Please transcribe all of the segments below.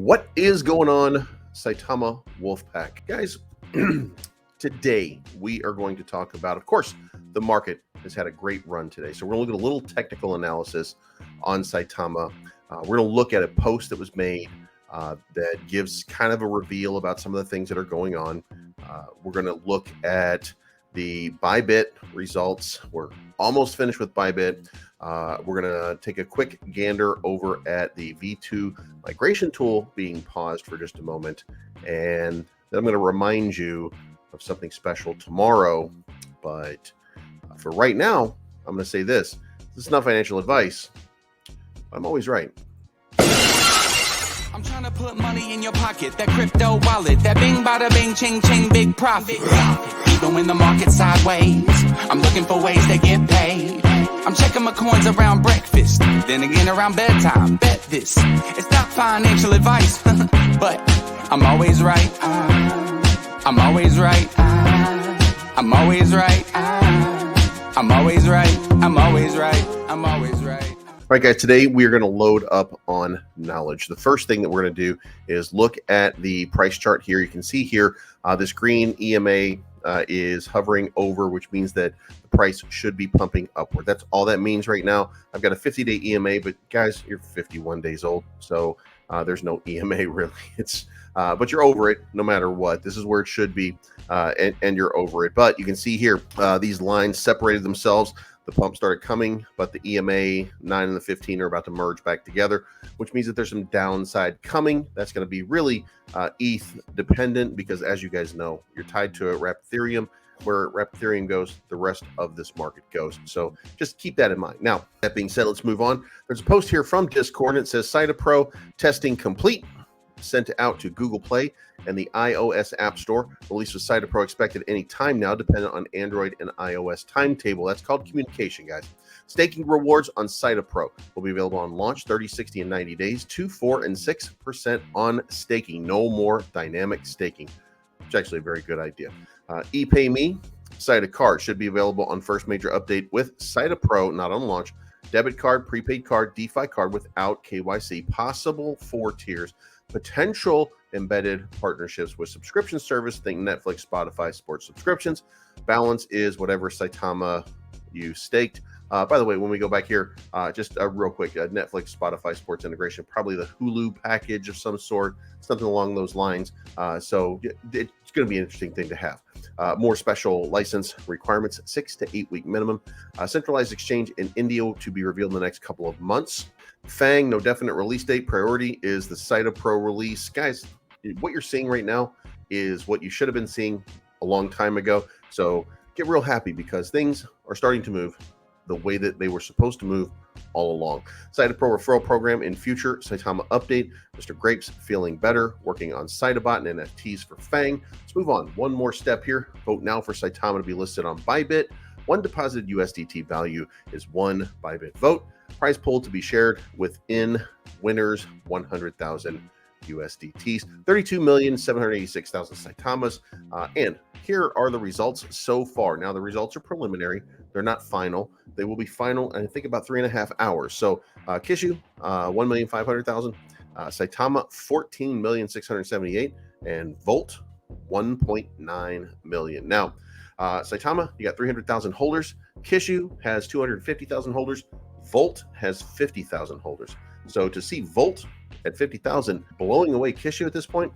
What is going on, Saitama Wolfpack? Guys, today we are going to talk about, of course, the market has had a great run today. So we're going to look at a little technical analysis on Saitama. We're going to look at a post that was made that gives kind of a reveal about some of the things that are going on. We're going to look at the BitGet results. We're almost finished with BitGet. We're going to take a quick gander over at the V2 migration tool being paused for just a moment. And then I'm going to remind you of something special tomorrow. But for right now, I'm going to say this. This is not financial advice. I'm always right. I'm trying to put money in your pocket, that crypto wallet, that bing bada bing ching ching big profit. Even when the market's sideways, I'm looking for ways to get paid. I'm checking my coins around breakfast, then again around bedtime. Bet this, it's not financial advice, but I'm always right. I'm always right. I'm always right. I'm always right. I'm always right. I'm always right. All right, guys, today we are going to load up on knowledge. The first thing that we're going to do is look at the price chart here. You can see here this green EMA is hovering over, which means that the price should be pumping upward. That's all that means right now. I've got a 50-day EMA, but guys, you're 51 days old, so there's no EMA really. But you're over it no matter what. This is where it should be, and you're over it. But you can see here these lines separated themselves. The pump started coming, but the EMA 9 and the 15 are about to merge back together, which means that there's some downside coming. That's going to be really ETH dependent because, as you guys know, you're tied to a Ethereum. Where Ethereum goes, the rest of this market goes. So just keep that in mind. Now, that being said, let's move on. There's a post here from Discord. It says Saitapro testing complete. Sent out to Google Play and the iOS App Store. Release of Saitapro expected any time now, dependent on Android and iOS timetable. That's called communication, guys. Staking rewards on Saitapro will be available on launch 30, 60, and 90 days, 2, 4, and 6% on staking. No more dynamic staking, which is actually a very good idea. ePayMe, Saita card should be available on first major update with Saitapro, not on launch. Debit card, prepaid card, DeFi card without KYC. Possible 4 tiers. Potential embedded partnerships with subscription service. Think Netflix, Spotify, sports subscriptions. Balance is whatever Saitama you staked. By the way, when we go back here, just real quick, Netflix, Spotify, sports integration, probably the Hulu package of some sort, something along those lines. So it's going to be an interesting thing to have. More special license requirements, 6 to 8 week minimum. Centralized exchange in India to be revealed in the next couple of months. Fang, no definite release date. Priority is the Saitapro release. Guys, what you're seeing right now is what you should have been seeing a long time ago. So get real happy because things are starting to move the way that they were supposed to move all along. Saitapro referral program in future. Saitama update. Mr. Grapes feeling better. Working on Saitabot and NFTs for Fang. Let's move on. One more step here. Vote now for Saitama to be listed on BitGet. One deposited USDT value is one BitGet vote. Prize pool to be shared within winners 100,000 USDTs, 32,786,000 Saitamas. And here are the results so far. Now, the results are preliminary. They're not final. They will be final, I think, about 3.5 hours. So Kishu, 1,500,000. Saitama, 14,678,000. And Volt, 1.9 million. Now, Saitama, you got 300,000 holders. Kishu has 250,000 holders. Volt has 50,000 holders. So to see Volt at 50,000 blowing away Kishu at this point,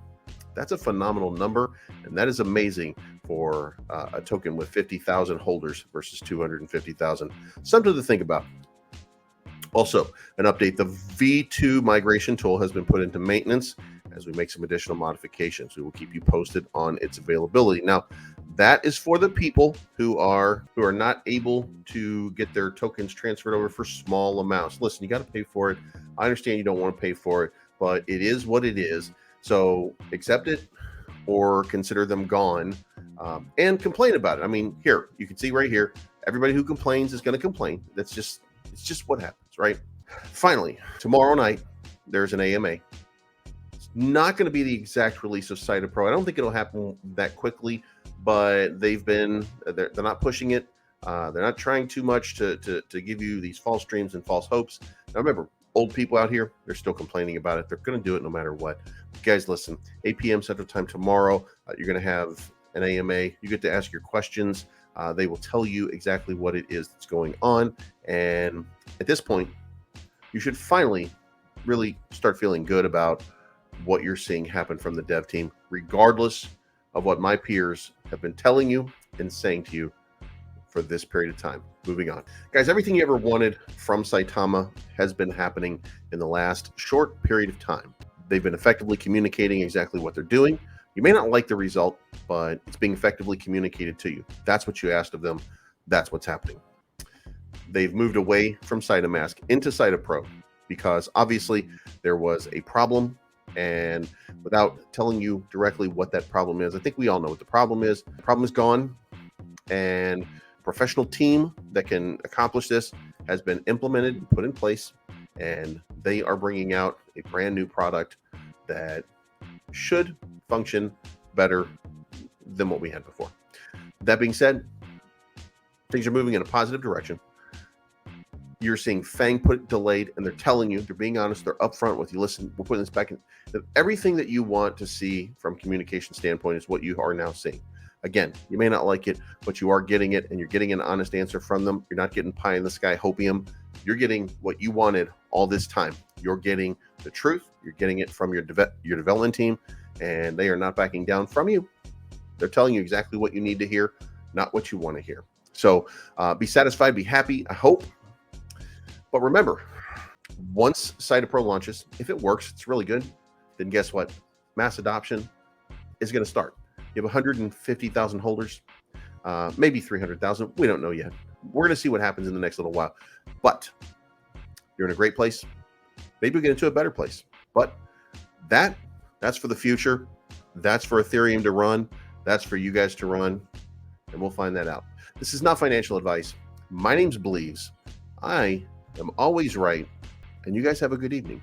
that's a phenomenal number, and that is amazing for a token with 50,000 holders versus 250,000. Something to think about. Also, an update, the V2 migration tool has been put into maintenance as we make some additional modifications. We will keep you posted on its availability. Now, that is for the people who are not able to get their tokens transferred over for small amounts. Listen, you got to pay for it. I understand you don't want to pay for it, but it is what it is. So accept it or consider them gone and complain about it. I mean, here, you can see right here, everybody who complains is going to complain. It's just what happens, right? Finally, tomorrow night, there's an AMA. Not going to be the exact release of Saitapro. I don't think it'll happen that quickly, but they're not pushing it. They're not trying too much to give you these false dreams and false hopes. Now remember, old people out here, they're still complaining about it. They're going to do it no matter what. Guys, listen, 8 p.m. Central Time tomorrow, you're going to have an AMA. You get to ask your questions. They will tell you exactly what it is that's going on. And at this point, you should finally really start feeling good about what you're seeing happen from the dev team, regardless of what my peers have been telling you and saying to you for this period of time. Moving on. Guys, everything you ever wanted from Saitama has been happening in the last short period of time. They've been effectively communicating exactly what they're doing. You may not like the result, but it's being effectively communicated to you. That's what you asked of them. That's what's happening. They've moved away from Saitamask into Saitapro because obviously there was a problem, and without telling you directly what that problem is, I think we all know what the problem is. The problem is gone, and a professional team that can accomplish this has been implemented and put in place, and they are bringing out a brand new product that should function better than what we had before. That being said, things are moving in a positive direction. You're seeing Fang put it delayed, and they're telling you, they're being honest, they're upfront with you. Listen, we're putting this back in. Everything that you want to see from communication standpoint is what you are now seeing. Again, you may not like it, but you are getting it, and you're getting an honest answer from them. You're not getting pie in the sky hopium. You're getting what you wanted all this time. You're getting the truth. You're getting it from your development team, and they are not backing down from you. They're telling you exactly what you need to hear, not what you want to hear. So be satisfied, be happy, I hope. But remember, once Saitapro launches, if it works, it's really good, then guess what? Mass adoption is going to start. You have 150,000 holders, maybe 300,000. We don't know yet. We're going to see what happens in the next little while. But you're in a great place. Maybe we'll get into a better place. But that's for the future. That's for Ethereum to run. That's for you guys to run. And we'll find that out. This is not financial advice. My name's Bleaves. I am always right. And you guys have a good evening.